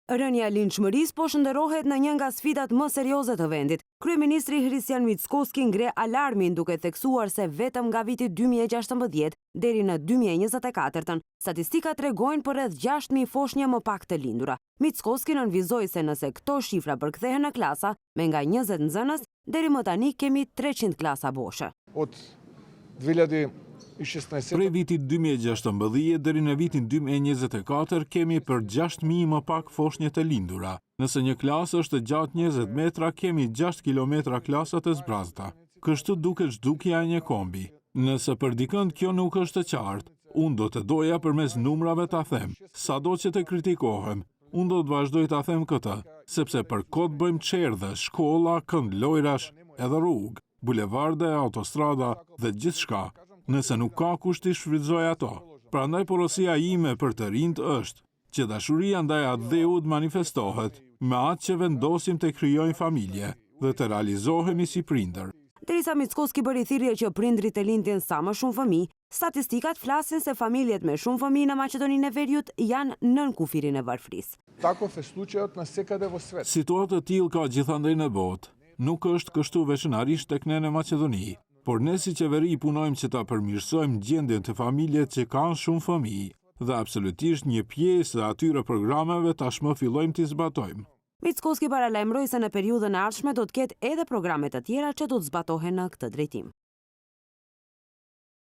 Rënja e linçmërisë po shndërrohet në një nga sfidat më serioze të vendit. Kryeministri Hristian Mickoski ngre alarmin duke theksuar se vetëm nga viti 2016 deri në 2024 statistikat tregojnë për rreth 6.000 foshnjë më pak të lindura. Mickoski nënvizoi se nëse këto shifra përkthehen në klasa, me nga 20 nxënës, deri më tani kemi 300 klasa boshe. Prej vitit 2016 deri në vitin 2024 kemi për 6.000 më pak foshnjë të lindura. Nëse një klasë është gjatë 20 metra, kemi 6 kilometra klasa të zbrazta. Kështu duket zhdukja e një kombi. Nëse për dikënd kjo nuk është e qartë, unë do të doja përmes numrave ta them, sado që të kritikohem, unë do të vazhdoj ta them këtë, sepse për kot bëjmë çerdhe, shkolla, kënd lojrash, edhe rrugë, bulevarde, autostrada dhe gjithçka. Nëse nuk ka kush t'i shfrytëzoj ato. Prandaj porosia ime për të rinjt është që dashuria ndaj atë dheut manifestohet me atë që vendosim të krijojmë familje dhe të realizohemi si prindër. Derisa Mickoski bëri thirrje që prindrit të lindin sa më shumë fëmijë, statistikat flasin se familjet me shumë fëmijë në Maqedoninë e Veriut janë nën kufirin e varfërisë. Situatë e tillë ka gjithandej në botë. Nuk është kështu veçanërisht tek ne në Maqedoni. Por ne si qeveri punojmë që ta përmirësojmë gjendjen të familjet që kanë shumë fëmijë dhe absolutisht një pjesë e atyre programeve tashmë fillojmë t'i zbatojmë. Mickoski paralajmëroi se në periudhën e ardhshme do të ketë edhe programe të tjera që do të zbatohen në këtë drejtim.